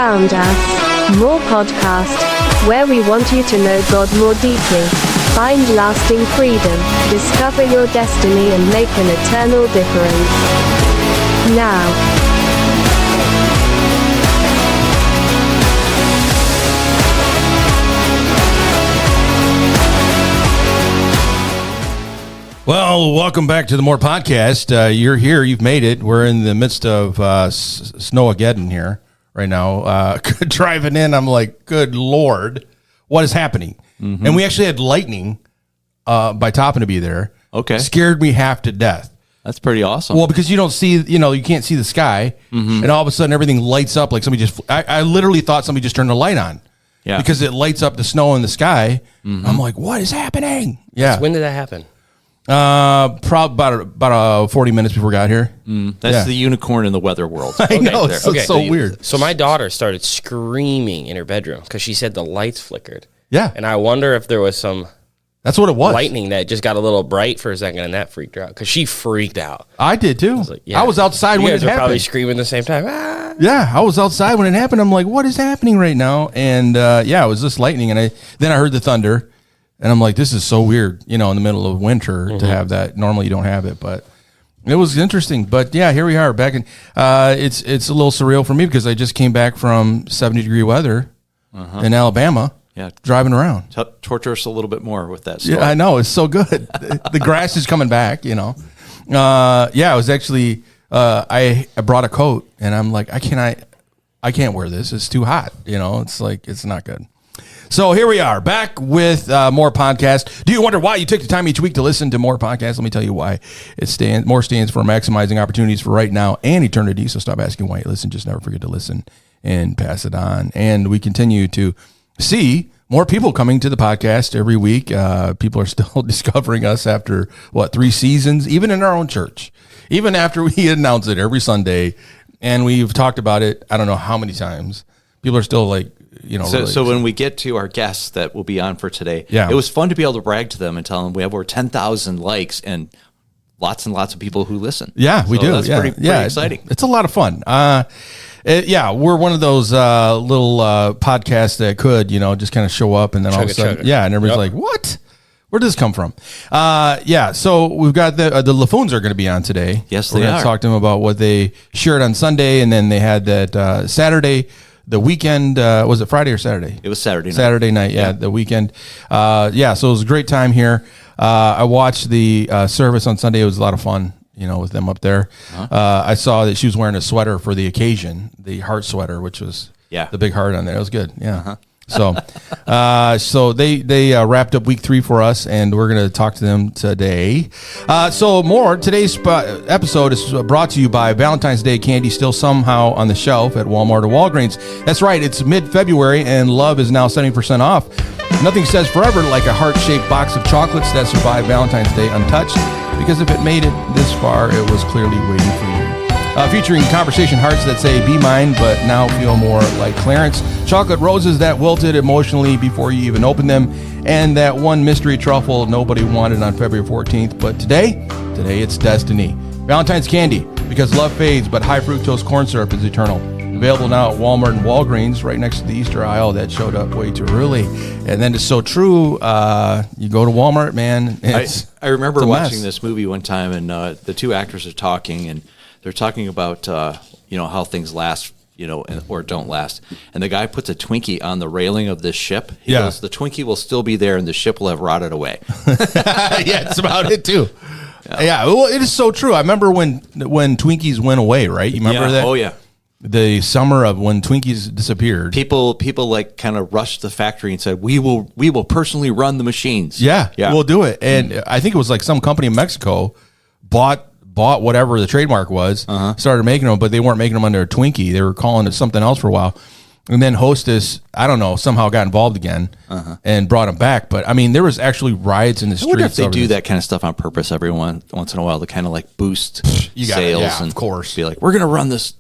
found us. More podcast, where we want you to know God more deeply, find lasting freedom, discover your destiny and make an eternal difference. Now. Well, welcome back to the More Podcast. You're here. You've made it. We're in the midst of Snowmageddon here right now. Driving in, I'm like, good Lord, what is happening? Mm-hmm. And we actually had lightning by Toppin to be there. Okay. Scared me half to death. That's pretty awesome. Well, because you don't see, you can't see the sky. Mm-hmm. And all of a sudden everything lights up like somebody just, I literally thought somebody just turned the light on. Yeah. Because it lights up the snow in the sky. Mm-hmm. I'm like, what is happening? Yeah. So when did that happen? Probably about 40 minutes before we got here. That's the unicorn in the weather world. I know, it's so weird. So my daughter started screaming in her bedroom because she said the lights flickered. Yeah. And I wonder if there was some... That's what it was. Lightning that just got a little bright for a second, and that freaked her out because she freaked out. I did too. I was outside when it happened. You guys were probably screaming at the same time. Ah! Yeah, I was outside when it happened. I'm like, what is happening right now? And it was just lightning. And then I heard the thunder. And I'm like, this is so weird, in the middle of winter to have that. Normally you don't have it, but it was interesting. But yeah, here we are back in, it's a little surreal for me because I just came back from 70-degree weather in Alabama. Yeah. Driving around. Torture us a little bit more with that story. Yeah, I know. It's so good. The grass is coming back, it was actually, I brought a coat and I'm like, I can't wear this. It's too hot. It's like, it's not good. So here we are, back with More Podcast. Do you wonder why you take the time each week to listen to More Podcast? Let me tell you why. More stands for maximizing opportunities for right now and eternity. So stop asking why you listen. Just never forget to listen and pass it on. And we continue to see more people coming to the podcast every week. People are still discovering us after, 3 seasons, even in our own church, even after we announce it every Sunday. And we've talked about it, I don't know how many times. People are still like, So when we get to our guests that will be on for today, it was fun to be able to brag to them and tell them we have over 10,000 likes and lots of people who listen. Yeah, we do. That's pretty exciting. It's a lot of fun. We're one of those little podcasts that could, just kind of show up and then all of a sudden, and everybody's like, what? Where did this come from? So we've got the Laffoons are going to be on today. Yes, we're going to talk to them about what they shared on Sunday, and then they had that Saturday. The weekend, was it Friday or Saturday? It was Saturday night. Saturday night, the weekend. So it was a great time here. I watched the service on Sunday. It was a lot of fun, with them up there. I saw that she was wearing a sweater for the occasion, the heart sweater, which was the big heart on there. It was good, So they wrapped up week 3 for us, and we're going to talk to them today. Today's episode is brought to you by Valentine's Day candy still somehow on the shelf at Walmart or Walgreens. That's right, it's mid-February, and love is now 70% off. Nothing says forever like a heart-shaped box of chocolates that survived Valentine's Day untouched, because if it made it this far, it was clearly waiting for you. Featuring conversation hearts that say, be mine, but now feel more like Clarence. Chocolate roses that wilted emotionally before you even opened them. And that one mystery truffle nobody wanted on February 14th. But today it's destiny. Valentine's candy, because love fades, but high fructose corn syrup is eternal. Available now at Walmart and Walgreens, right next to the Easter aisle that showed up way too early. And then it's so true, you go to Walmart, man. I remember watching this movie one time, and the two actors are talking, and they're talking about, how things last, or don't last. And the guy puts a Twinkie on the railing of this ship. He goes, the Twinkie will still be there and the ship will have rotted away. It's about it too. Well, it is so true. I remember when Twinkies went away, right? You remember that? Oh, yeah. The summer of when Twinkies disappeared. People like kind of rushed the factory and said, we will personally run the machines. Yeah, we'll do it. And I think it was like some company in Mexico bought whatever the trademark was, started making them, but they weren't making them under a Twinkie. They were calling it something else for a while. And then Hostess, I don't know, somehow got involved again and brought them back. But, I mean, there was actually riots in the streets. I wonder if they do that kind of stuff on purpose every once in a while to kind of like boost sales. And of course. Be like, we're going to run this,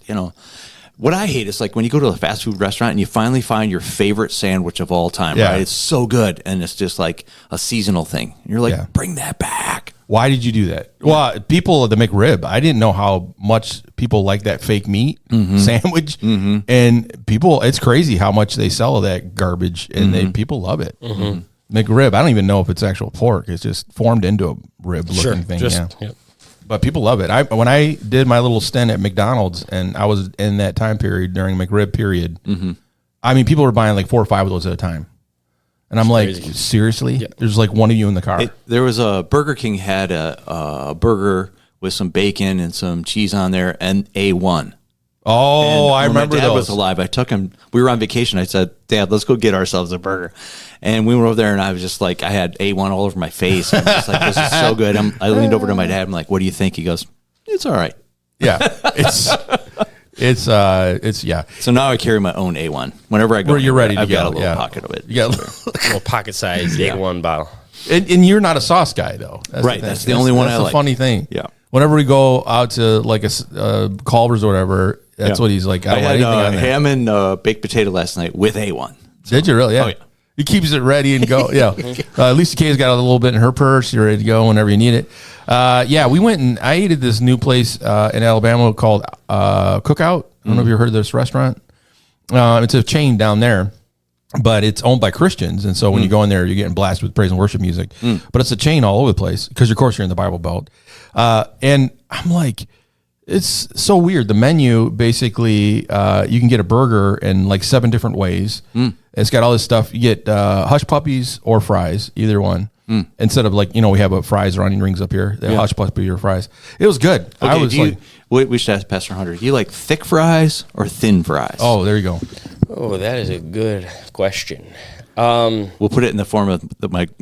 What I hate is like when you go to a fast food restaurant and you finally find your favorite sandwich of all time, right? It's so good. And it's just like a seasonal thing. And you're like, bring that back. Why did you do that? Well, people of the McRib, I didn't know how much people like that fake meat sandwich, and people, it's crazy how much they sell of that garbage, and people love it. McRib, I don't even know if it's actual pork; it's just formed into a rib looking thing. Yep. But people love it. When I did my little stint at McDonald's, and I was in that time period during McRib period, I mean, people were buying like 4 or 5 of those at a time. And I'm like, seriously? Yeah. There's like one of you in the car. There was a Burger King had a burger with some bacon and some cheese on there and A1. Oh, and I remember my dad those. was alive. I took him. We were on vacation. I said, Dad, let's go get ourselves a burger. And we went over there, and I was just like, I had A1 all over my face. I'm just like, this is so good. I leaned over to my dad. I'm like, what do you think? He goes, it's all right. Yeah. It's yeah. So now I carry my own A1 whenever I go. Where you're ready to I've go. got a little pocket of it. You got a little pocket size A1 bottle. And you're not a sauce guy though. That's the only one I like. That's the funny thing. Yeah. Whenever we go out to like a Culver's or whatever, that's what he's like. I had ham and baked potato last night with A1. So. Did you really? Yeah. Oh, yeah. He keeps it ready and go. Yeah. Lisa Kay's got a little bit in her purse. You're ready to go whenever you need it. Yeah, we went and I ate at this new place in Alabama called Cookout. I don't know if you've heard of this restaurant. It's a chain down there, but it's owned by Christians. And so when you go in there, you're getting blasted with praise and worship music. But it's a chain all over the place because, of course, you're in the Bible Belt. And I'm like, it's so weird. The menu, basically, you can get a burger in like 7 different ways. It's got all this stuff. You get hush puppies or fries, either one. Instead of like, we have fries or onion rings up here. They hush puppy or fries. It was good. Okay, I was we should ask Pastor Hunter. Do you like thick fries or thin fries? Oh, there you go. Oh, that is a good question. We'll put it in the form of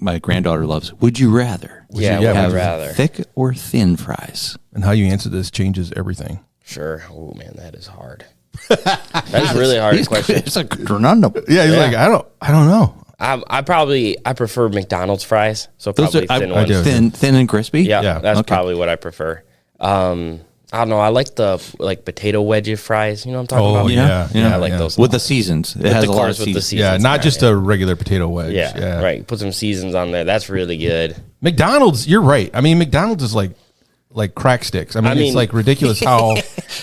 my granddaughter loves. Would you rather? Would rather thick or thin fries? And how you answer this changes everything. Sure. Oh man, that is hard. That is a really hard question. It's a conundrum. Yeah, he's like, I don't know. I prefer McDonald's fries, so probably thin ones. Thin and crispy. Yeah, that's probably what I prefer. I don't know. I like the potato wedge fries. You know what I'm talking about? Yeah. I like those with the seasons. It has a lot of seasons. Yeah, not just a regular potato wedge. Yeah, right. Put some seasons on there. That's really good. McDonald's, you're right. I mean, McDonald's is like crack sticks. I mean, it's like ridiculous how.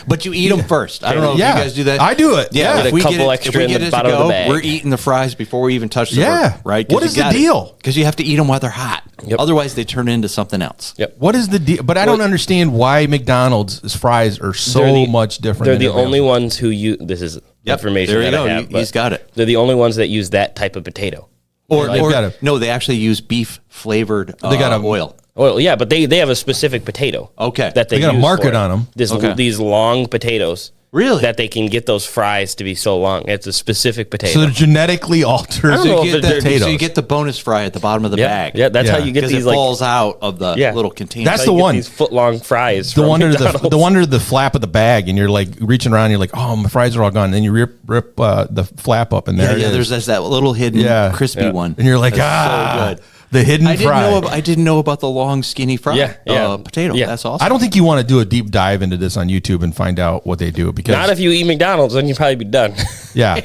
But you eat them first. I don't know if you guys do that. I do it. Yeah, if we couple get extra if we in get the it bottom to of go, the bag. we're eating the fries before we even touch the burger, right? What is the deal? Because you have to eat them while they're hot. Yep. Otherwise, they turn into something else. Yep. What is the deal? But I don't understand why McDonald's fries are so much different. They're the only ones who use. This is information there you that go. I have. He's got it. They're the only ones that use that type of potato. No, they actually use beef flavored oil. Well, yeah, but they have a specific potato. Okay. That they got a use market for on them. These long potatoes. Really? That they can get those fries to be so long. It's a specific potato. So they're genetically altered So you get the bonus fry at the bottom of the bag. Yeah, that's how you get these. It falls out of the little container. That's the one. These foot-long fries. The one under the flap of the bag, and you're like reaching around. You're like, oh, my fries are all gone. And then you rip the flap up, and there it is. There's that little hidden crispy one, and you're like, so good. The hidden fry. I didn't know about the long, skinny fry. Potato. Yeah. That's awesome. I don't think you want to do a deep dive into this on YouTube and find out what they do because not if you eat McDonald's, then you'd probably be done. Yeah.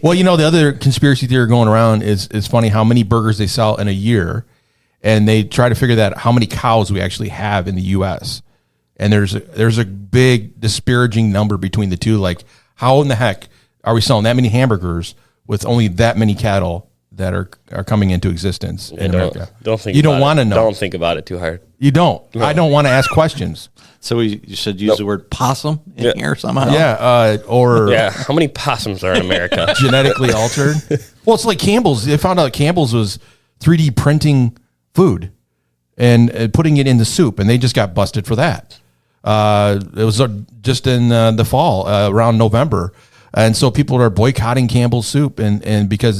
Well, the other conspiracy theory going around is funny how many burgers they sell in a year, and they try to figure that how many cows we actually have in the U.S. And there's a big disparaging number between the two. Like, how in the heck are we selling that many hamburgers with only that many cattle that are coming into existence in America? You don't want to know. Don't think about it too hard. You don't. No. I don't want to ask questions. So you should use the word possum in here somehow. Yeah, how many possums are in America? Genetically altered. Well, it's like Campbell's. They found out Campbell's was 3D printing food and putting it in the soup, and they just got busted for that. It was just in the fall, around November, and so people are boycotting Campbell's soup, and because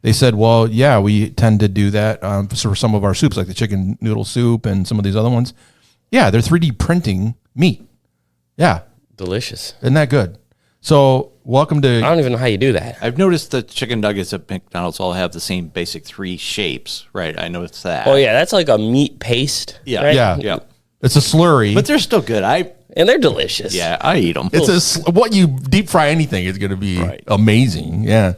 they said, well, yeah, we tend to do that for some of our soups, like the chicken noodle soup and some of these other ones. Yeah, they're 3D printing meat. Yeah. Delicious. Isn't that good? So welcome to... I don't even know how you do that. I've noticed the chicken nuggets at McDonald's all have the same basic 3 shapes, right? I noticed that. Oh, yeah, that's like a meat paste. Yeah. Right? Yeah. It's a slurry. But they're still good. And they're delicious. Yeah, I eat them. What you deep fry anything is going to be amazing. Yeah.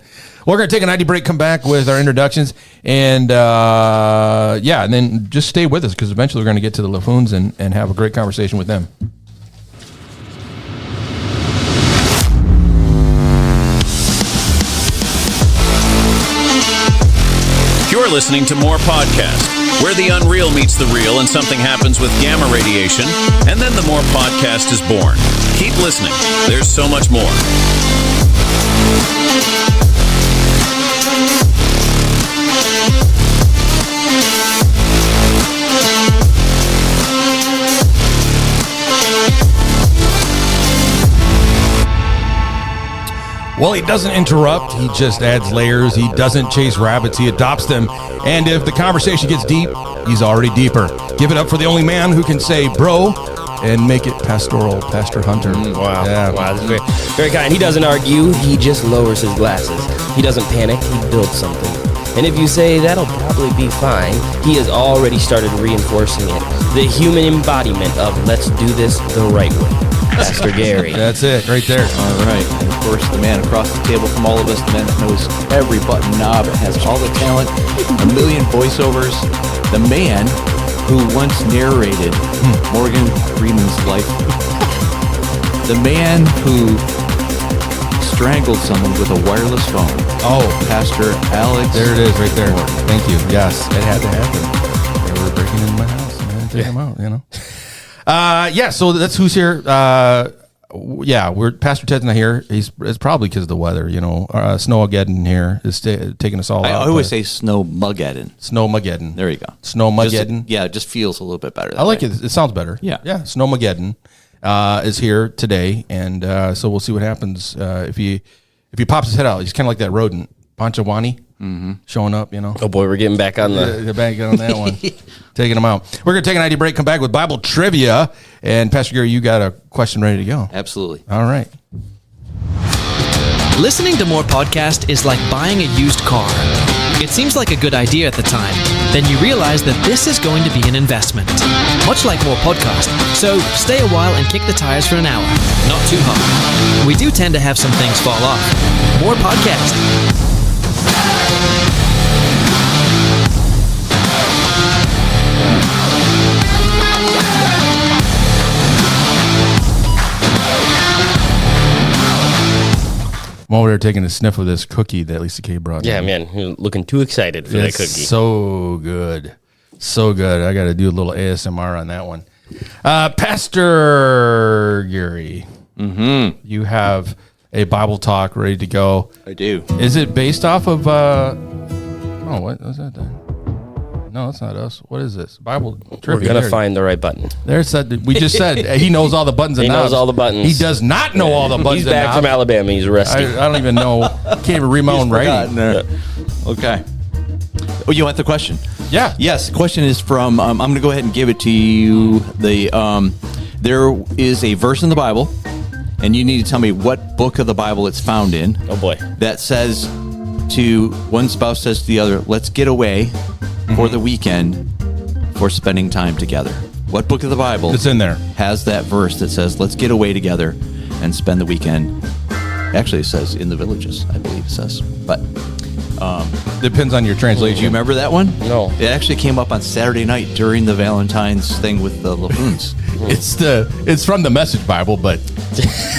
We're going to take an ID break, come back with our introductions, and and then just stay with us because eventually we're going to get to the Laffoons and have a great conversation with them. You're listening to More Podcast, where the unreal meets the real and something happens with gamma radiation, and then the More Podcast is born. Keep listening. There's so much more. Well, he doesn't interrupt. He just adds layers. He doesn't chase rabbits. He adopts them. And if the conversation gets deep, he's already deeper. Give it up for the only man who can say bro and make it pastoral, Pastor Hunter. Wow. Yeah. Wow, that's very, very kind. He doesn't argue. He just lowers his glasses. He doesn't panic. He builds something. And if you say that'll probably be fine, he has already started reinforcing it. The human embodiment of let's do this the right way. Pastor Gary. That's it, right there. All right. And of course, the man across the table from all of us, the man that knows every button knob and has all the talent, a million voiceovers, the man who once narrated Morgan Freeman's life, the man who strangled someone with a wireless phone. Oh, Pastor Alex. there it is, right there. Thank you. Yes, it had to happen. They were breaking into my house, and I had to take them out, you know. So that's who's here. We're Pastor Ted's not here. It's probably because of the weather, you know. Snowmageddon here is taking us all out. I always say Snowmageddon. Snowmageddon. There you go. Snowmageddon. It just feels a little bit better. I like it. It sounds better. Yeah. Snowmageddon is here today, and so we'll see what happens if he pops his head out. He's kind of like that rodent, Panchawani, showing up. You know. Oh boy, we're getting back on the back on that one, taking him out. We're gonna take an ID break. Come back with Bible trivia, and Pastor Gary, you got a question ready to go. Absolutely. All right. Listening to More Podcast is like buying a used car. It seems like a good idea at the time. Then you realize that this is going to be an investment. Much like More Podcast. So stay a while and kick the tires for an hour. Not too hard. We do tend to have some things fall off. More Podcast. I'm over there taking a sniff of this cookie that Lisa K brought. Yeah, in. man, you're looking too excited for that It's cookie. so good. So good. I got to do a little ASMR on that one. Pastor Gary, you have a Bible talk ready to go. I do. Is it based off of, what was that then? No, it's not us. What is this? Bible trivia. We're gonna find the right button. We just said he knows all the buttons and He knobs. knows all the buttons. He does not know all the buttons He's and back knobs. from Alabama. He's rusty. I don't even know. Can't even read my own writing. Okay. Oh, you want the question? Yeah. Yes. The question is from. I'm going to go ahead and give it to you. There is a verse in the Bible, and you need to tell me what book of the Bible it's found in. Oh boy. That says to one spouse says to the other, "Let's get away for the weekend for spending time together." What book of the Bible? It's in there. Has that verse that says, "Let's get away together and spend the weekend." Actually, it says in the villages. I believe it says, but. Depends on your translation. Do you remember that one? No. It actually came up on Saturday night during the Valentine's thing with the Laffoons. It's from the Message Bible, but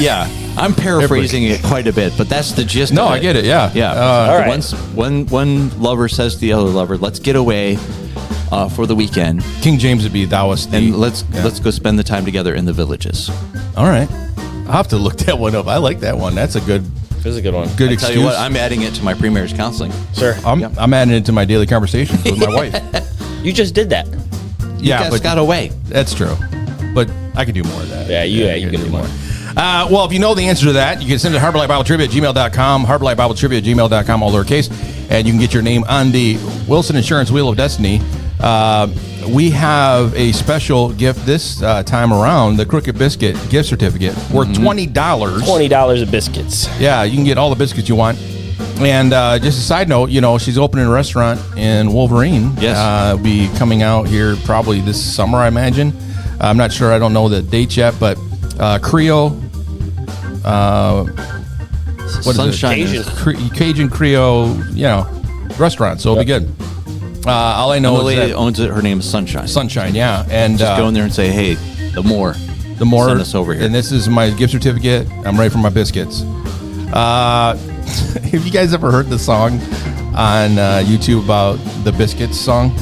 Yeah, I'm paraphrasing it quite a bit, but that's the gist. no, of it. I get it. Yeah, Yeah. all right. One lover says to the other lover, "Let's get away for the weekend, King James would be "Thou wast the." and let's go spend the time together in the villages." All right, I'll have to look that one up. I like that one. That's a good This is a good one. good I excuse. tell you what, I'm adding it to my pre-marriage counseling. Sir, I'm adding it to my daily conversations with my wife. you just did that. You guys got away. That's true, but I could do more of that. Yeah, you can do more. Well, if you know the answer to that, you can send it to HarborLightBibleTrivia@gmail.com, HarborLightBibleTrivia@gmail.com, all lowercase, and you can get your name on the Wilson Insurance Wheel of Destiny. We have a special gift this time around, the Crooked Biscuit gift certificate worth $20. $20 of biscuits. Yeah, you can get all the biscuits you want. And just a side note, she's opening a restaurant in Wolverine. Yes. Be coming out here probably this summer, I imagine. I'm not sure. I don't know the date yet, but Creole what Sunshine. is it? Cajun Creole, restaurant. So it'll be good. All I know the lady is that owns it, her name is Sunshine. Sunshine, yeah. And just go in there and say, hey, the more send us over here. And this is my gift certificate. I'm ready for my biscuits. Have you guys ever heard the song on YouTube about the biscuits song?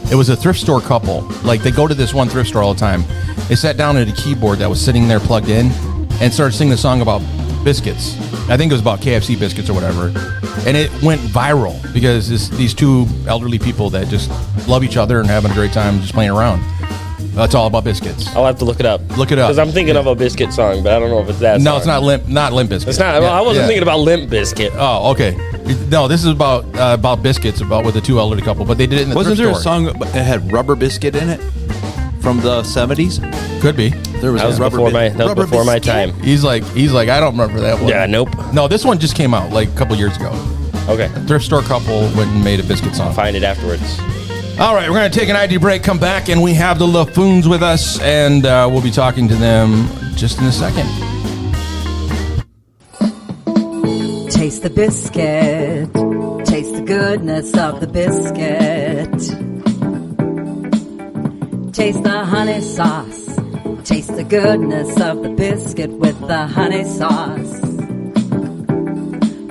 It was a thrift store couple. Like, they go to this one thrift store all the time. They sat down at a keyboard that was sitting there plugged in and started singing a song about biscuits. I think it was about KFC biscuits or whatever. And it went viral because these two elderly people that just love each other and having a great time just playing around. That's all about biscuits. I'll have to look it up. Look it up. Because I'm thinking of a biscuit song, but I don't know if it's that No, song. it's not Limp Bizkit. It's not. I wasn't thinking about Limp Bizkit. Oh, okay. No, this is about biscuits, with the two elderly couple. But they did it in the Wasn't thrift there store. a song that had Rubber Biscuit in it from the 70s? Could be. There was That was before my time. He's like, I don't remember that one. Yeah, nope. No, this one just came out like a couple years ago. Okay. Thrift store couple went and made a biscuit song. Find it afterwards. All right, we're going to take an ID break, come back, and we have the Laffoons with us, and we'll be talking to them just in a second. Taste the biscuit. Taste the goodness of the biscuit. Taste the honey sauce. Taste the goodness of the biscuit with the honey sauce.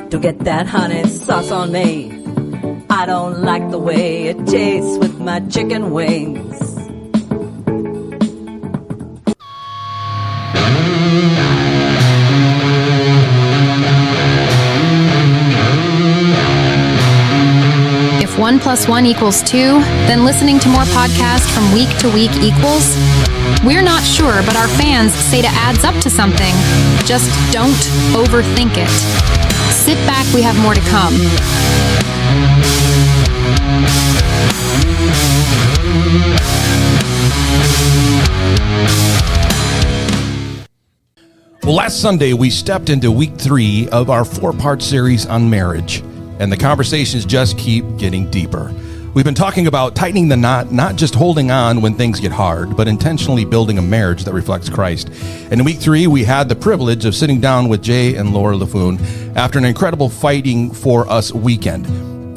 Don't get that honey sauce on me. I don't like the way it tastes with my chicken wings. If 1 + 1 = 2, then listening to more podcasts from week to week equals? We're not sure, but our fans say it adds up to something. Just don't overthink it. Sit back, we have more to come. Well, last Sunday, we stepped into week 3 of our 4-part series on marriage, and the conversations just keep getting deeper. We've been talking about tightening the knot, not just holding on when things get hard, but intentionally building a marriage that reflects Christ. And in week 3, we had the privilege of sitting down with Jay and Laura Laffoon after an incredible Fighting for Us weekend.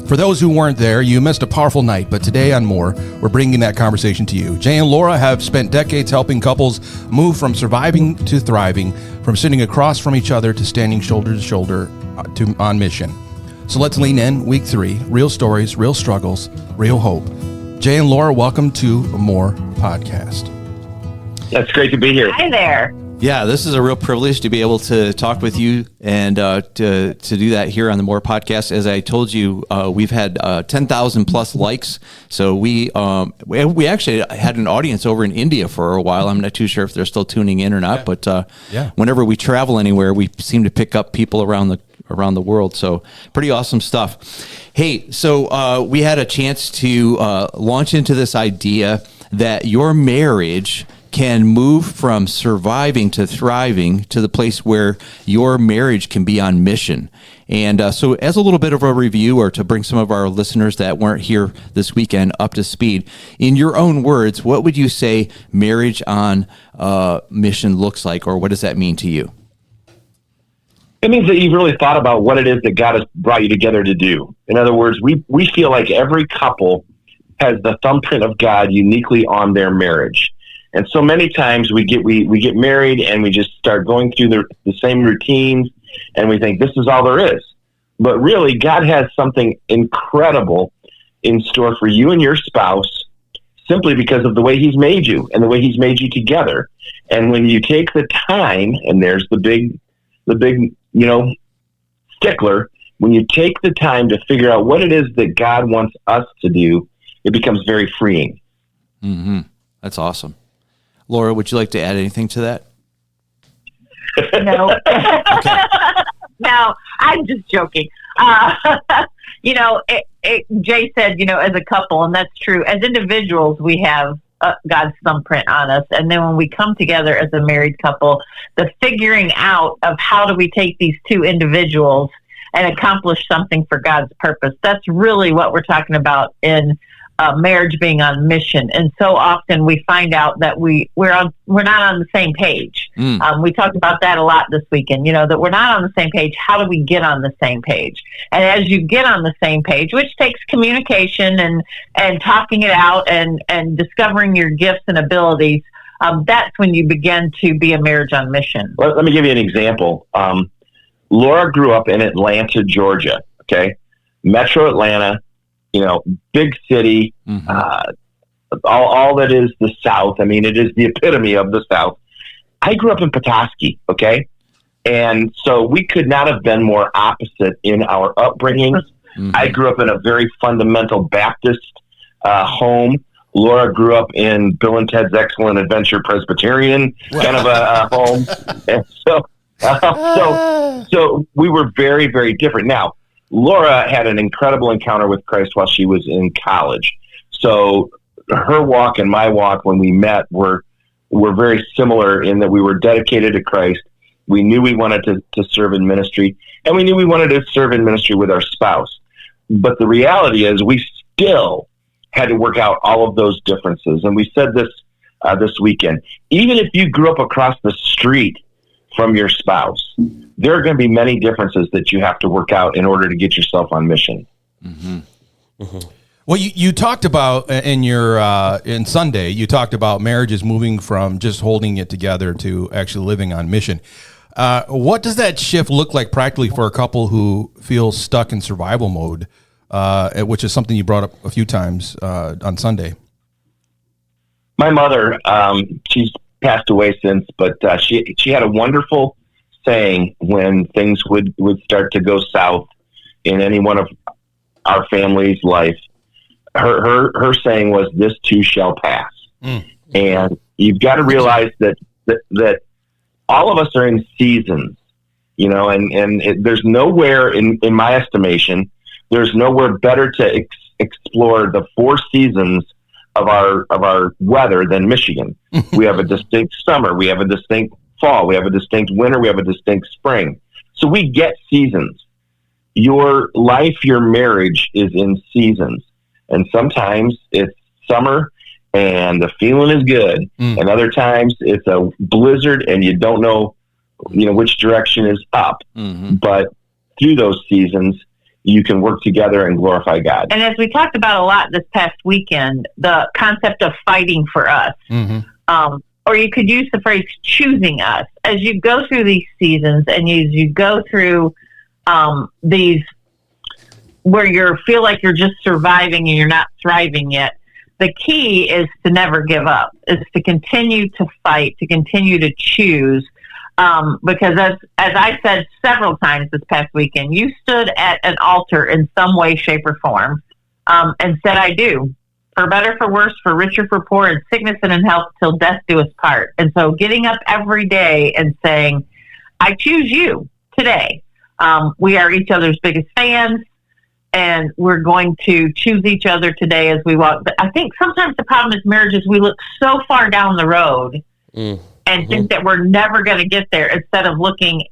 For those who weren't there, you missed a powerful night, but today on More, we're bringing that conversation to you. Jay and Laura have spent decades helping couples move from surviving to thriving, from sitting across from each other to standing shoulder to shoulder on mission. So let's lean in. Week 3, real stories, real struggles, real hope. Jay and Laura, welcome to More Podcast. That's great to be here. Hi there. Yeah, this is a real privilege to be able to talk with you and to do that here on the More Podcast. As I told you, we've had 10,000 plus likes. So we actually had an audience over in India for a while. I'm not too sure if they're still tuning in or not, but whenever we travel anywhere, we seem to pick up people around the world. So pretty awesome stuff. Hey, so we had a chance to launch into this idea that your marriage can move from surviving to thriving to the place where your marriage can be on mission. And so as a little bit of a review, or to bring some of our listeners that weren't here this weekend up to speed, in your own words, what would you say marriage on mission looks like, or what does that mean to you? It means that you've really thought about what it is that God has brought you together to do. In other words, we feel like every couple has the thumbprint of God uniquely on their marriage. And so many times we get married and we just start going through the same routines and we think this is all there is. But really, God has something incredible in store for you and your spouse simply because of the way He's made you and the way He's made you together. And when you take the time, and there's the big stickler, when you take the time to figure out what it is that God wants us to do, it becomes very freeing. Mm-hmm. That's awesome. Laura, would you like to add anything to that? No. No, I'm just joking. Jay said, as a couple, and that's true. As individuals, we have God's thumbprint on us. And then when we come together as a married couple, the figuring out of how do we take these two individuals and accomplish something for God's purpose. That's really what we're talking about in marriage being on mission. And so often we find out that we're not on the same page. We talked about that a lot this weekend, that we're not on the same page. How do we get on the same page? And as you get on the same page, which takes communication and talking it out and discovering your gifts and abilities, that's when you begin to be a marriage on mission. Let me give you an example. Laura grew up in Atlanta, Georgia, okay? Metro Atlanta, big city, all that is the South. I mean, it is the epitome of the South. I grew up in Petoskey, okay? And so we could not have been more opposite in our upbringings. I grew up in a very fundamental Baptist home. Laura grew up in Bill and Ted's Excellent Adventure Presbyterian kind of a home. And so we were very, very different. Now, Laura had an incredible encounter with Christ while she was in college. So her walk and my walk when we met were very similar in that we were dedicated to Christ. We knew we wanted to serve in ministry, and we knew we wanted to serve in ministry with our spouse. But the reality is we still had to work out all of those differences. And we said this this weekend, even if you grew up across the street from your spouse, there are going to be many differences that you have to work out in order to get yourself on mission. Well, you talked about in Sunday, you talked about marriages moving from just holding it together to actually living on mission. What does that shift look like practically for a couple who feels stuck in survival mode, which is something you brought up a few times on Sunday? My mother, she's passed away since, but she had a wonderful saying when things would start to go south in any one of our family's life. Her saying was, "This too shall pass." And you've got to realize that all of us are in seasons, and there's nowhere in my estimation, there's nowhere better to explore the 4 seasons of our weather than Michigan. We have a distinct summer, we have a distinct fall, we have a distinct winter, we have a distinct spring. So we get seasons. Your life, your marriage is in seasons. And sometimes it's summer and the feeling is good. And other times it's a blizzard and you don't know, which direction is up. But through those seasons, you can work together and glorify God. And as we talked about a lot this past weekend, the concept of fighting for us, or you could use the phrase choosing us. As you go through these seasons and as you go through these where you feel like you're just surviving and you're not thriving yet, the key is to never give up, is to continue to fight, to continue to choose. Because as I said several times this past weekend, you stood at an altar in some way, shape, or form and said, "I do, for better, for worse, for richer, for poor, in sickness and in health, till death do us part." And so getting up every day and saying, "I choose you today." We are each other's biggest fans, and we're going to choose each other today as we walk. But I think sometimes the problem is marriages, we look so far down the road and think that we're never going to get there instead of looking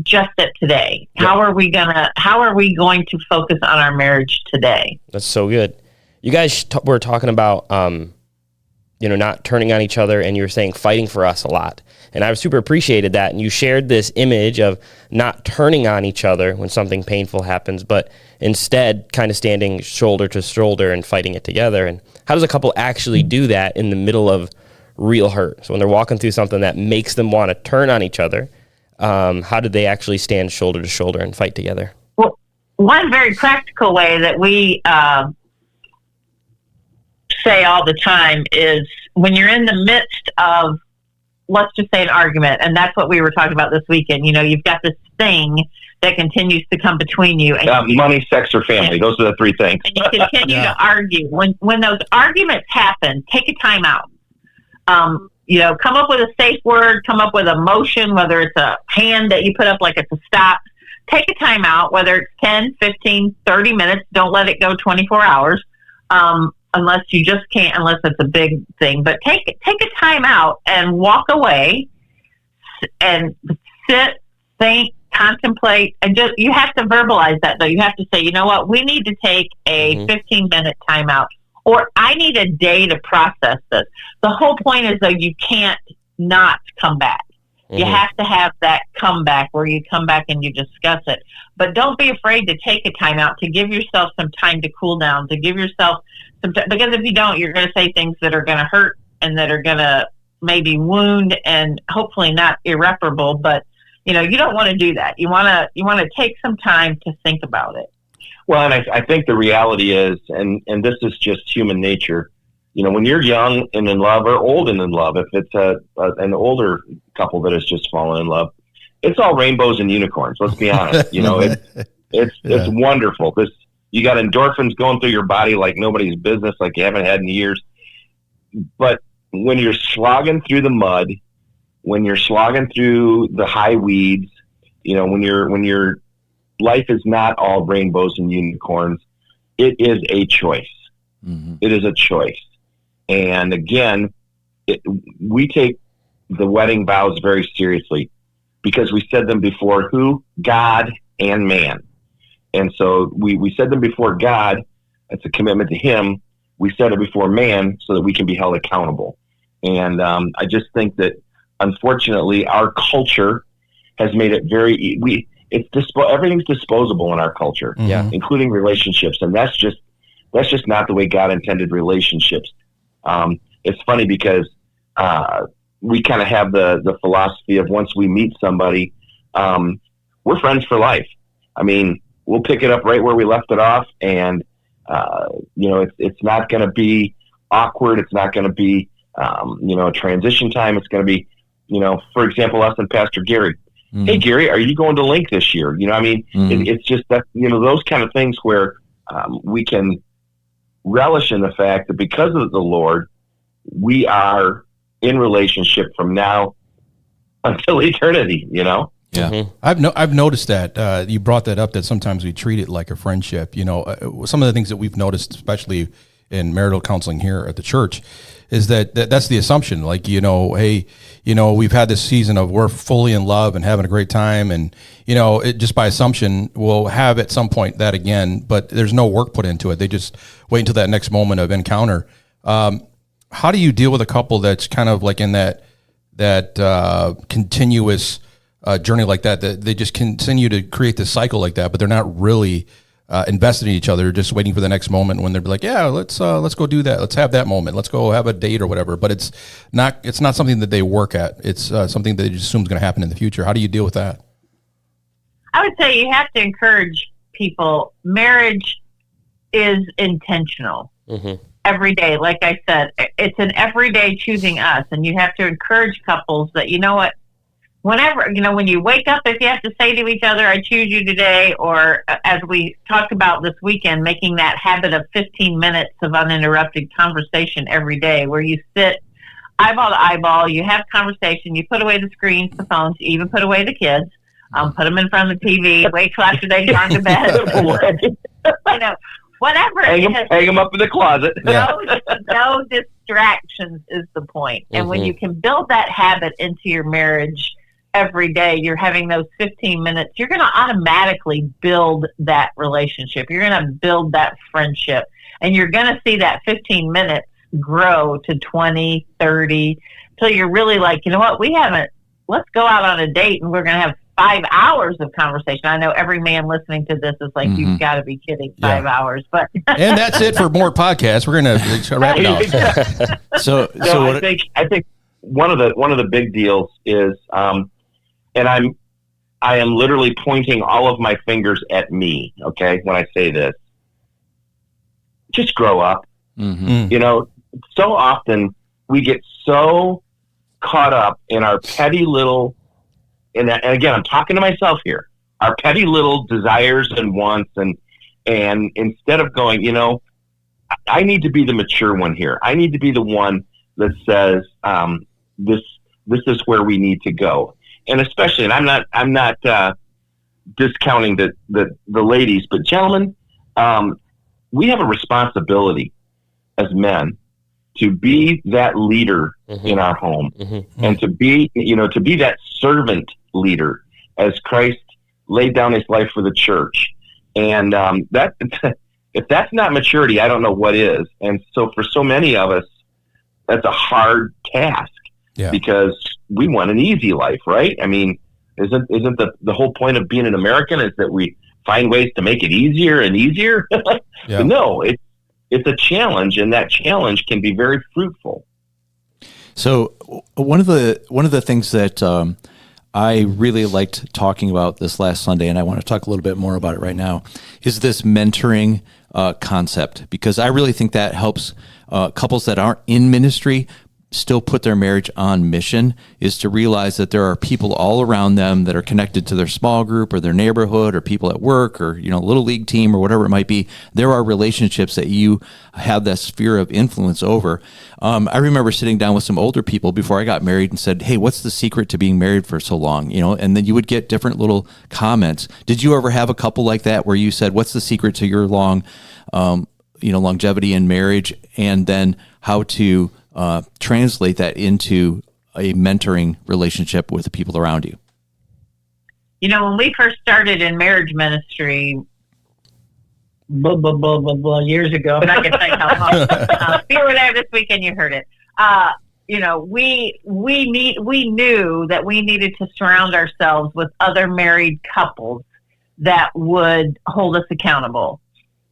just at today. How are we going to focus on our marriage today? That's so good. You guys were talking about, not turning on each other, and you were saying fighting for us a lot. And I super appreciated that. And you shared this image of not turning on each other when something painful happens, but instead kind of standing shoulder to shoulder and fighting it together. And how does a couple actually do that in the middle of real hurt? So when they're walking through something that makes them want to turn on each other, how do they actually stand shoulder to shoulder and fight together? Well, one very practical way that we say all the time is when you're in the midst of, let's just say, an argument, and that's what we were talking about this weekend. You've got this thing that continues to come between you. And money, sex, or family. Those are the 3 things. And you continue to argue. When those arguments happen, take a time out. Come up with a safe word, come up with a motion, whether it's a hand that you put up like it's a stop. Take a time out, whether it's 10, 15, 30 minutes. Don't let it go 24 hours. Unless you just can't, unless it's a big thing. But take a time out and walk away and sit, think, contemplate, and you have to verbalize that, though. You have to say, you know what, we need to take a 15-minute time out. or I need a day to process this. The whole point is, though, you can't not come back. You have to have that comeback where you come back and you discuss it. But don't be afraid to take a time out, to give yourself some time to cool down, to give yourself some time. Because if you don't, you're going to say things that are going to hurt and that are going to maybe wound and hopefully not irreparable. But, you don't want to do that. You want to take some time to think about it. Well, and I think the reality is, and this is just human nature, when you're young and in love, or old and in love, if it's an older couple that has just fallen in love, it's all rainbows and unicorns. Let's be honest. It's wonderful. You got endorphins going through your body like nobody's business, like you haven't had in years. But when you're slogging through the mud, when you're slogging through the high weeds, when your life is not all rainbows and unicorns, it is a choice. Mm-hmm. It is a choice. And again, we take the wedding vows very seriously because we said them before who? God and man. And so we said them before God. It's a commitment to him. We said it before man so that we can be held accountable. And I just think that, unfortunately, our culture has made it everything's disposable in our culture, including relationships. And that's just not the way God intended relationships. It's funny because we kind of have the philosophy of once we meet somebody, we're friends for life. I mean, we'll pick it up right where we left it off, and it's not going to be awkward. It's not going to be a transition time. It's going to be, for example, us and Pastor Gary. Mm-hmm. Hey, Gary, are you going to Link this year? It's just that those kind of things where we can relish in the fact that because of the Lord, we are in relationship from now until eternity, Yeah. Mm-hmm. I've noticed that you brought that up, that sometimes we treat it like a friendship. Some of the things that we've noticed, especially in marital counseling here at the church, is that's the assumption. Like, hey, we've had this season of we're fully in love and having a great time. And, it just by assumption, we'll have at some point that again, but there's no work put into it. They just wait until that next moment of encounter. How do you deal with a couple that's kind of like in that continuous journey like that they just continue to create this cycle like that, but they're not really invested in each other, just waiting for the next moment when they're like, yeah, let's go do that. Let's have that moment. Let's go have a date or whatever. But it's not something that they work at. It's something that they just assume is going to happen in the future. How do you deal with that? I would say you have to encourage people. Marriage is intentional. Mm-hmm. Every day. Like I said, it's an everyday choosing us. And you have to encourage couples that, whenever, when you wake up, if you have to say to each other, I choose you today, or as we talked about this weekend, making that habit of 15 minutes of uninterrupted conversation every day where you sit eyeball to eyeball, you have conversation, you put away the screens, the phones, you even put away the kids, put them in front of the TV, wait till after they've gone to bed. Whatever. Hang them up in the closet. No distractions is the point. And when you can build that habit into your marriage every day, you're having those 15 minutes, you're going to automatically build that relationship. You're going to build that friendship. And you're going to see that 15 minutes grow to 20, 30, till you're really like, let's go out on a date and we're going to have 5 hours of conversation. I know every man listening to this is like, you've got to be kidding, 5 hours. But and that's it for more podcasts. We're going to wrap it up. So I think one of the big deals is, and I am literally pointing all of my fingers at me. Okay, when I say this, just grow up. Mm-hmm. So often we get so caught up in our petty little. And again, I'm talking to myself here. Our petty little desires and wants, and instead of going, I need to be the mature one here. I need to be the one that says, this is where we need to go. And especially, and I'm not discounting the ladies, but gentlemen, we have a responsibility as men to be that leader in our home, and to be that servant leader as Christ laid down his life for the church. And that if that's not maturity, I don't know what is. And so for so many of us, that's a hard task because we want an easy life, right? I mean, isn't the whole point of being an American is that we find ways to make it easier and easier? But no, it's a challenge, and that challenge can be very fruitful. So one of the things that I really liked talking about this last Sunday, and I want to talk a little bit more about it right now, is this mentoring concept, because I really think that helps couples that aren't in ministry still put their marriage on mission, is to realize that there are people all around them that are connected to their small group or their neighborhood or people at work or, little league team or whatever it might be. There are relationships that you have that sphere of influence over. I remember sitting down with some older people before I got married and said, hey, what's the secret to being married for so long? And then you would get different little comments. Did you ever have a couple like that where you said, what's the secret to your longevity in marriage, and then how to translate that into a mentoring relationship with the people around you? When we first started in marriage ministry, years ago, I'm not going to tell you how long. If you were there this weekend, you heard it. We knew that we needed to surround ourselves with other married couples that would hold us accountable.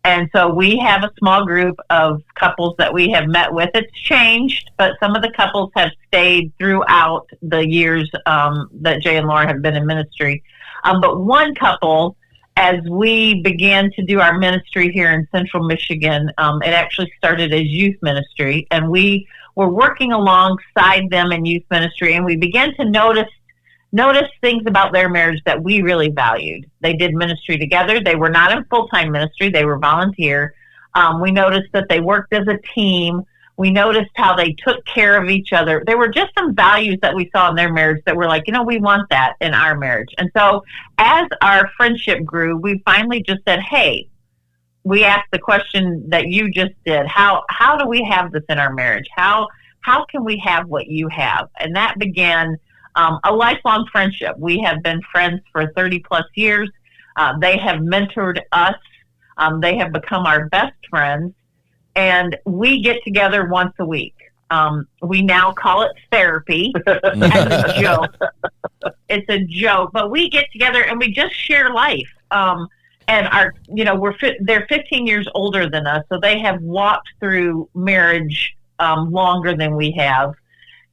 And so we have a small group of couples that we have met with. It's changed, but some of the couples have stayed throughout the years that Jay and Laura have been in ministry. But one couple, as we began to do our ministry here in Central Michigan, it actually started as youth ministry, and we were working alongside them in youth ministry, and we began to notice things about their marriage that we really valued. They did ministry together. They were not in full-time ministry. They were volunteer. We noticed that they worked as a team. We noticed how they took care of each other. There were just some values that we saw in their marriage that were like, we want that in our marriage. And so as our friendship grew, we finally just said, hey, we asked the question that you just did. How do we have this in our marriage? How can we have what you have? And that began a lifelong friendship. We have been friends for 30 plus years. They have mentored us. They have become our best friends, and we get together once a week. We now call it therapy as a joke. It's a joke, but we get together and we just share life. And they're 15 years older than us, so they have walked through marriage longer than we have.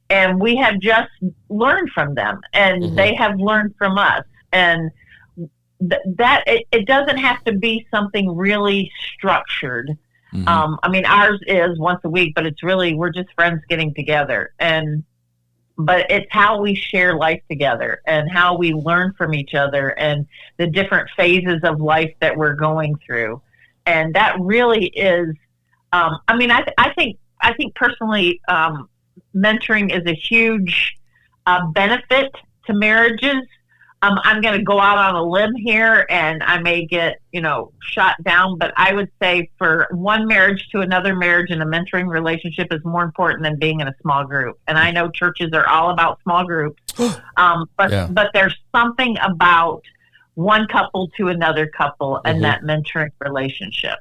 And we have just learned from them, and they have learned from us. And it doesn't have to be something really structured. Ours is once a week, but it's really, we're just friends getting together. But it's how we share life together and how we learn from each other and the different phases of life that we're going through. And that really is, I think personally, mentoring is a huge benefit to marriages. I'm going to go out on a limb here, and I may get, shot down, but I would say for one marriage to another marriage and a mentoring relationship is more important than being in a small group. And I know churches are all about small groups, but there's something about one couple to another couple and that mentoring relationship.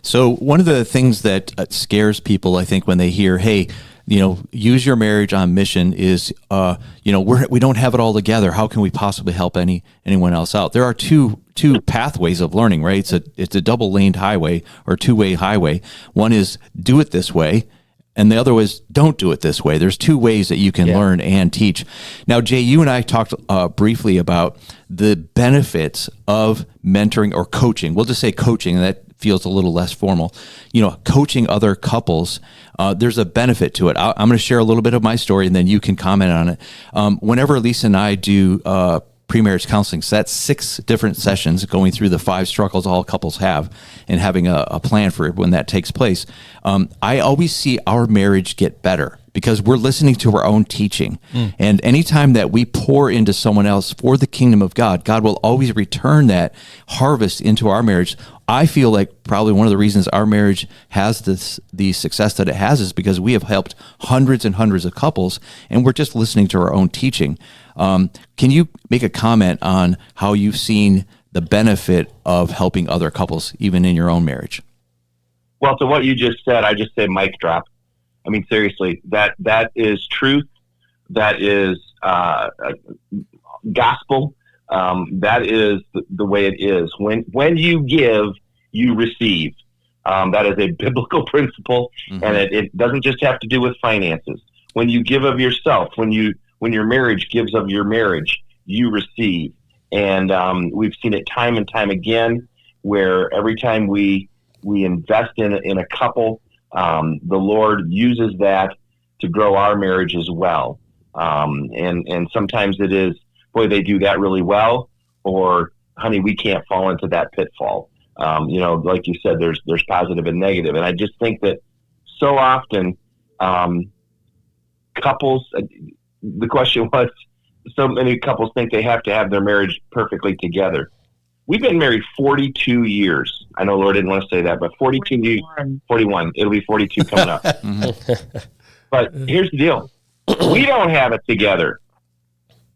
So one of the things that scares people, I think, when they hear, hey, use your marriage on mission is, we don't have it all together. How can we possibly help anyone else out? There are two pathways of learning, right? It's a double-laned highway or two-way highway. One is do it this way, and the other was don't do it this way. There's two ways that you can learn and teach. Now, Jay, you and I talked briefly about the benefits of mentoring or coaching. We'll just say coaching, and that feels a little less formal. Coaching other couples, there's a benefit to it. I'm going to share a little bit of my story, and then you can comment on it. Whenever Lisa and I do pre-marriage counseling, so that's 6 different sessions going through the 5 struggles all couples have and having a plan for it when that takes place. I always see our marriage get better because we're listening to our own teaching. And anytime that we pour into someone else for the kingdom of God, God will always return that harvest into our marriage. I feel like probably one of the reasons our marriage has the success that it has is because we have helped hundreds and hundreds of couples, and we're just listening to our own teaching. Can you make a comment on how you've seen the benefit of helping other couples, even in your own marriage? Well, to what you just said, I just say mic drop. I mean, seriously, that is truth. That is gospel. That is the way it is. When you give, you receive. That is a biblical principle, and it doesn't just have to do with finances. When you give of yourself, when your marriage gives of your marriage, you receive. And we've seen it time and time again, where every time we invest in a couple, the Lord uses that to grow our marriage as well. And sometimes it is, boy, they do that really well, or honey, we can't fall into that pitfall. Like you said, there's positive and negative. And I just think that so often, couples, the question was, so many couples think they have to have their marriage perfectly together. We've been married 42 years. I know Laura didn't want to say that, but 41. It'll be 42 coming up. But here's the deal. We don't have it together.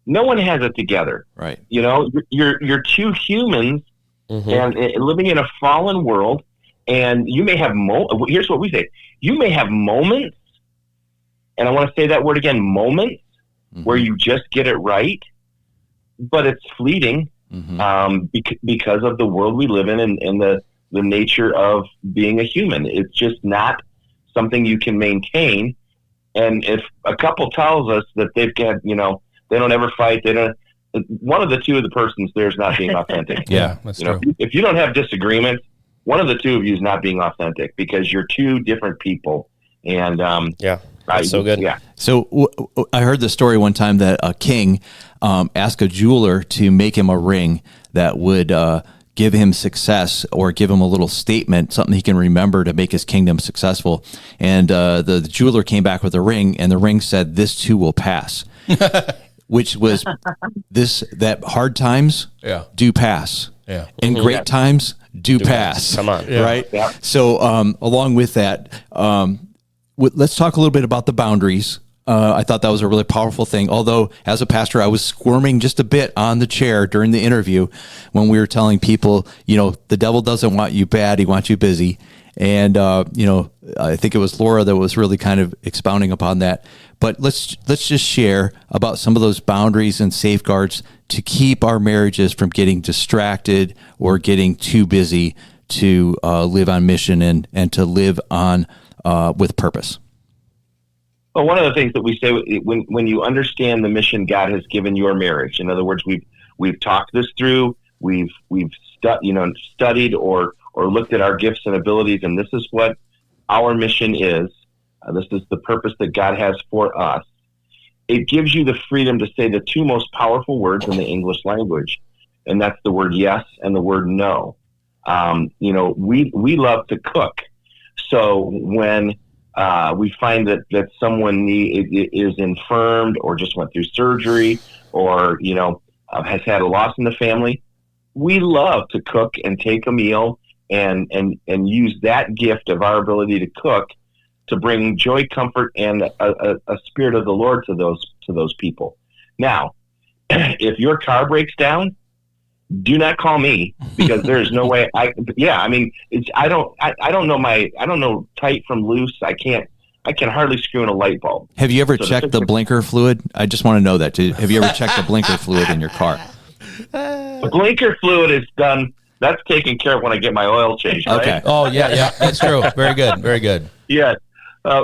No one has it together. Right. You're two humans and living in a fallen world, and you may have here's what we say. You may have moments, and I want to say that word again, moments, where you just get it right, but it's fleeting because of the world we live in and the nature of being a human. It's just not something you can maintain. And if a couple tells us that they've got, they don't ever fight, one of the two of the persons there is not being authentic. Yeah, that's true. If you don't have disagreements, one of the two of you is not being authentic, because you're two different people. And that's so good. Yeah. So I heard the story one time that a king asked a jeweler to make him a ring that would give him success, or give him a little statement, something he can remember to make his kingdom successful. And the jeweler came back with a ring, and the ring said, "This too will pass," which was that hard times do pass. Yeah. And great times do pass. Come on. Right? Yeah. So along with that, let's talk a little bit about the boundaries. I thought that was a really powerful thing. Although, as a pastor, I was squirming just a bit on the chair during the interview when we were telling people, the devil doesn't want you bad; he wants you busy. And I think it was Laura that was really kind of expounding upon that. But let's just share about some of those boundaries and safeguards to keep our marriages from getting distracted or getting too busy to live on mission and to live on with purpose. Well, one of the things that we say, when you understand the mission God has given your marriage, in other words, we've talked this through, we've studied or looked at our gifts and abilities, and this is what our mission is. This is the purpose that God has for us. It gives you the freedom to say the two most powerful words in the English language, and that's the word yes and the word no. We love to cook, so when we find that someone is infirmed, or just went through surgery, or has had a loss in the family, we love to cook and take a meal and use that gift of our ability to cook to bring joy, comfort, and a spirit of the Lord to those people. Now, if your car breaks down, do not call me, because there's no way I don't know tight from loose. I can hardly screw in a light bulb. Have you ever checked the blinker fluid? I just want to know that. Have you ever checked the blinker fluid in your car? The blinker fluid is done. That's taken care of when I get my oil changed. Right? Okay. Oh yeah, that's true. Very good. Very good. Yeah. We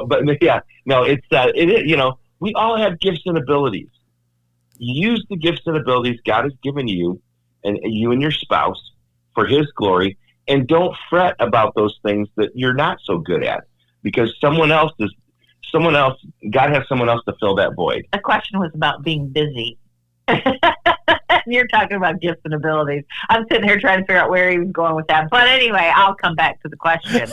all have gifts and abilities. Use the gifts and abilities God has given you, and you and your spouse, for His glory, and don't fret about those things that you're not so good at, because God has someone else to fill that void. The question was about being busy. You're talking about gifts and abilities. I'm sitting here trying to figure out where he was going with that. But anyway, I'll come back to the question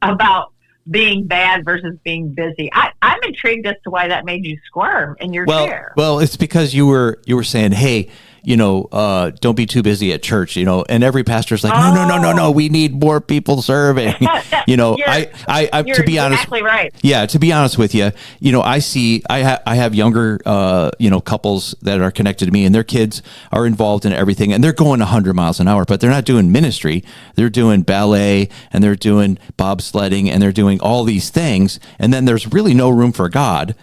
about being bad versus being busy. I'm intrigued as to why that made you squirm in your chair. Well, it's because you were saying, hey, don't be too busy at church, and every pastor's like, no, we need more people serving. I to be honest, exactly right. Yeah, to be honest with you, I have younger, couples that are connected to me, and their kids are involved in everything, and they're going 100 miles an hour, but they're not doing ministry. They're doing ballet, and they're doing bobsledding, and they're doing all these things, and then there's really no room for God,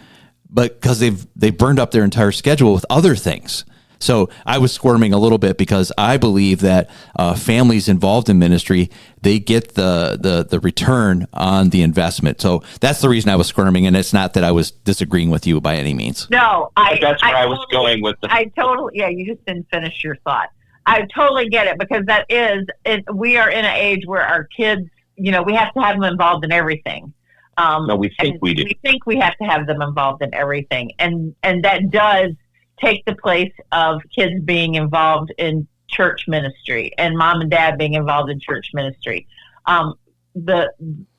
but because they've burned up their entire schedule with other things. So I was squirming a little bit because I believe that families involved in ministry, they get the return on the investment. So that's the reason I was squirming, and it's not that I was disagreeing with you by any means. No, that's where I was going with the. I totally, you just didn't finish your thought. I totally get it, because we are in an age where our kids, we have to have them involved in everything. No, we think we do. We think we have to have them involved in everything, and that does take the place of kids being involved in church ministry and mom and dad being involved in church ministry. The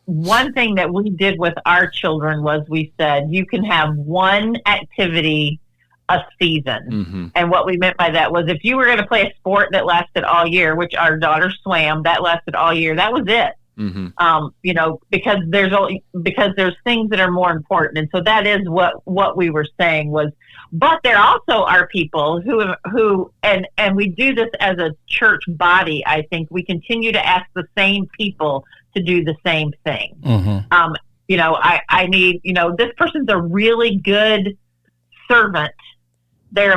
one thing that we did with our children was we said, you can have one activity a season. Mm-hmm. And what we meant by that was, if you were going to play a sport that lasted all year, which our daughter swam, that lasted all year, that was it. Mm-hmm. Because there's things that are more important. And so that is what we were saying was, but there also are people who and we do this as a church body. I think we continue to ask the same people to do the same thing. Mm-hmm. I need, this person's a really good servant. They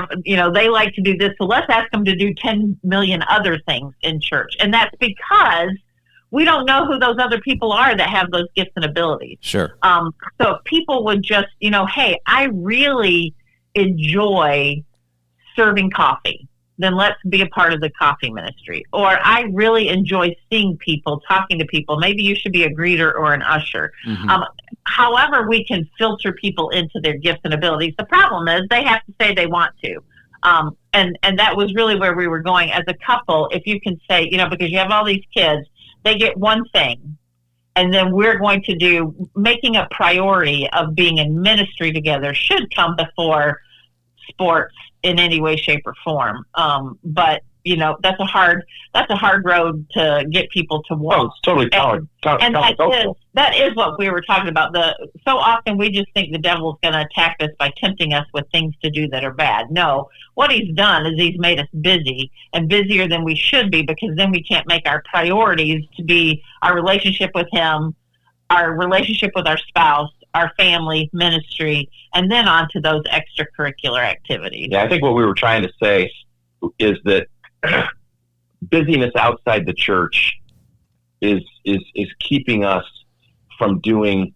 like to do this. So let's ask them to do 10 million other things in church. And that's because we don't know who those other people are that have those gifts and abilities. Sure. So if people would just, hey, I really enjoy serving coffee, then let's be a part of the coffee ministry. Or I really enjoy seeing people, talking to people. Maybe you should be a greeter or an usher. Mm-hmm. However, we can filter people into their gifts and abilities. The problem is they have to say they want to. And that was really where we were going as a couple. If you can say, because you have all these kids, they get one thing, and then we're going to do, making a priority of being in ministry together should come before sports in any way, shape, or form. But that's a hard road to get people to walk. Oh, it's totally and that is what we were talking about. So often we just think the devil's going to attack us by tempting us with things to do that are bad. No, what he's done is he's made us busy, and busier than we should be, because then we can't make our priorities to be our relationship with him, our relationship with our spouse, our family, ministry, and then on to those extracurricular activities. Yeah, I think what we were trying to say is that busyness outside the church is keeping us from doing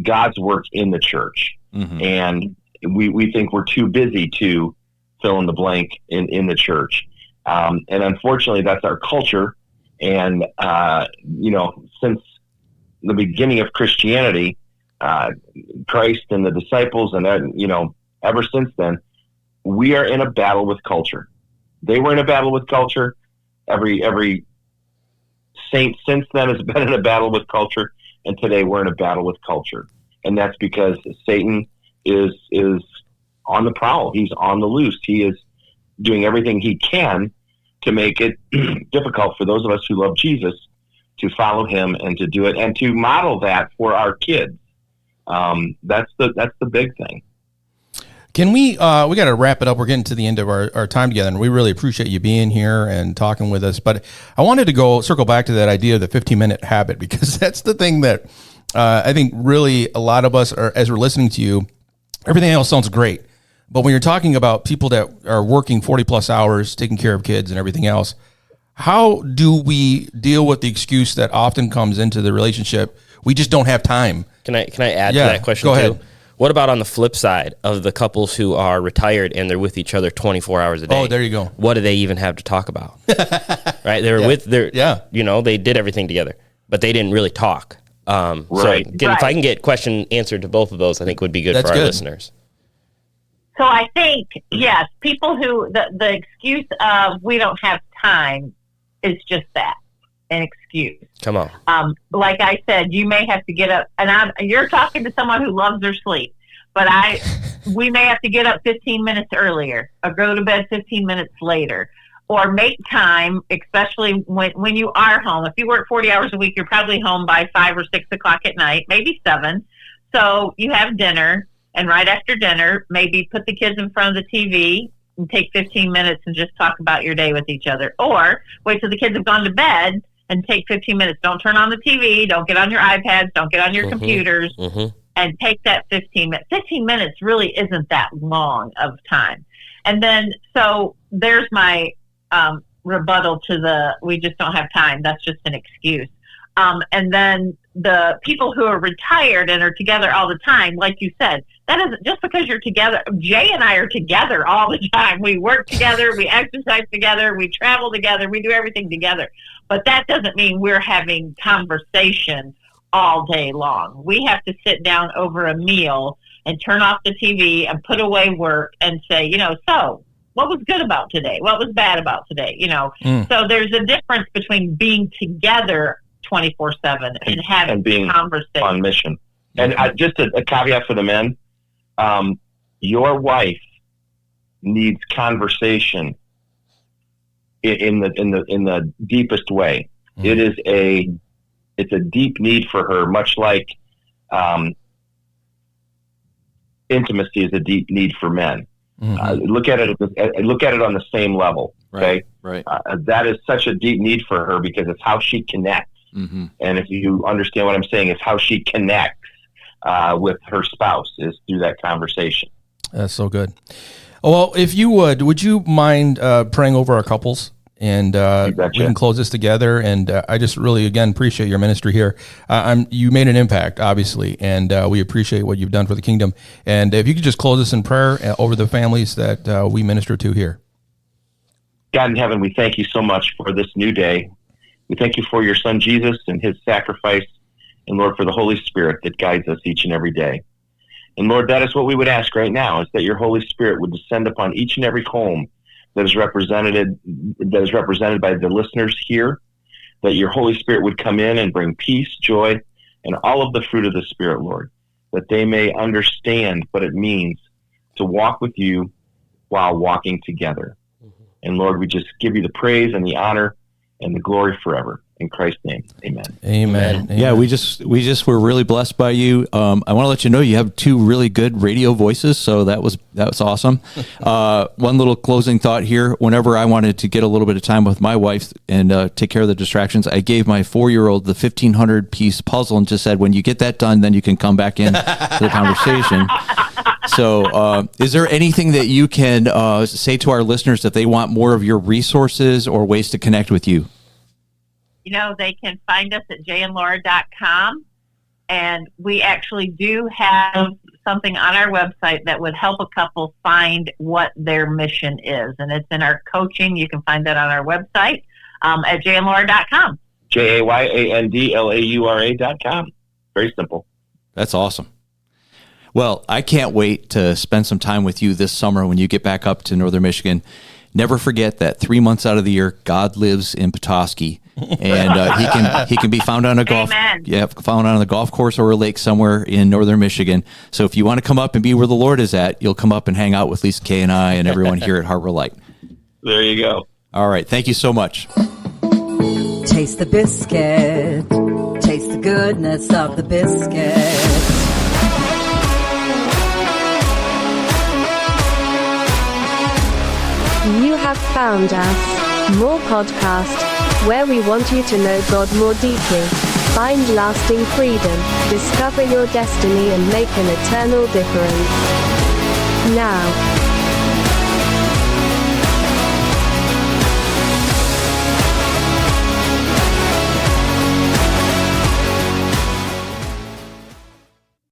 God's work in the church. Mm-hmm. And we think we're too busy to fill in the blank in the church. And unfortunately, that's our culture. And, since the beginning of Christianity, Christ and the disciples, and ever since then, we are in a battle with culture. They were in a battle with culture. Every saint since then has been in a battle with culture, and today we're in a battle with culture. And that's because Satan is on the prowl. He's on the loose. He is doing everything he can to make it difficult for those of us who love Jesus to follow him and to do it and to model that for our kids. That's the big thing. Can we got to wrap it up. We're getting to the end of our time together, and we really appreciate you being here and talking with us. But I wanted to circle back to that idea of the 15-minute habit, because that's the thing that I think really a lot of us are, as we're listening to you, everything else sounds great. But when you're talking about people that are working 40 plus hours, taking care of kids and everything else, how do we deal with the excuse that often comes into the relationship? We just don't have time. Can I add to that question go too? ahead. What about on the flip side of the couples who are retired and they're with each other 24 hours a day? Oh, there you go. What do they even have to talk about? Right? They were they did everything together, but they didn't really talk. Right. So if I can get question answered to both of those, I think would be good for our listeners. So I think, yes, people who, the excuse of we don't have time is just that, an excuse. Come on. Like I said, you may have to get up, and you're talking to someone who loves their sleep, but we may have to get up 15 minutes earlier or go to bed 15 minutes later, or make time, especially when you are home. If you work 40 hours a week, you're probably home by 5 or 6 o'clock at night, maybe 7. So you have dinner, and right after dinner, maybe put the kids in front of the TV and take 15 minutes and just talk about your day with each other. Or wait till the kids have gone to bed and take 15 minutes. Don't turn on the TV. Don't get on your iPads. Don't get on your computers. And take that 15 minutes. 15 minutes really isn't that long of time. And then, so there's my rebuttal to we just don't have time. That's just an excuse. And then the people who are retired and are together all the time, like you said, that isn't just because you're together. Jay and I are together all the time. We work together, we exercise together, we travel together, we do everything together. But that doesn't mean we're having conversation all day long. We have to sit down over a meal and turn off the TV and put away work and say, so what was good about today? What was bad about today? So there's a difference between being together 24/7 and having being conversation on mission. And just a caveat for the men: your wife needs conversation in the deepest way. It's a deep need for her, much like intimacy is a deep need for men. Look at it on the same level. Okay, right. That is such a deep need for her because it's how she connects. And if you understand what I'm saying, it's how she connects with her spouse is through that conversation. That's so good. Well, if you would you mind praying over our couples? And we can close this together. And I just really, again, appreciate your ministry here. You made an impact, obviously, and we appreciate what you've done for the kingdom. And if you could just close us in prayer over the families that we minister to here. God in heaven, we thank you so much for this new day. We thank you for your son, Jesus, and his sacrifice. And Lord, for the Holy Spirit that guides us each and every day. And Lord, that is what we would ask right now, is that your Holy Spirit would descend upon each and every home that is represented by the listeners here, that your Holy Spirit would come in and bring peace, joy, and all of the fruit of the Spirit, Lord, that they may understand what it means to walk with you while walking together. And Lord, we just give you the praise and the honor and the glory forever. In Christ's name, amen. Amen. Yeah, we just were really blessed by you. I want to let you know you have 2 really good radio voices, so that was awesome. One little closing thought here. Whenever I wanted to get a little bit of time with my wife and take care of the distractions, I gave my 4-year-old the 1,500-piece puzzle and just said, when you get that done, then you can come back in to the conversation. So is there anything that you can say to our listeners if they want more of your resources or ways to connect with you? They can find us at jayandlaura.com, and we actually do have something on our website that would help a couple find what their mission is, and it's in our coaching. You can find that on our website at jayandlaura.com. JAYANDLAURA.com. Very simple. That's awesome. Well, I can't wait to spend some time with you this summer when you get back up to Northern Michigan. Never forget that 3 months out of the year, God lives in Petoskey, and he can be found on a found on the golf course or a lake somewhere in Northern Michigan. So if you want to come up and be where the Lord is at, you'll come up and hang out with Lisa Kay and I and everyone here at Harbor Light. There you go. All right, thank you so much. Taste the biscuit. Taste the goodness of the biscuit. You have found us. More podcast, where we want you to know God more deeply, find lasting freedom, discover your destiny and make an eternal difference. Now,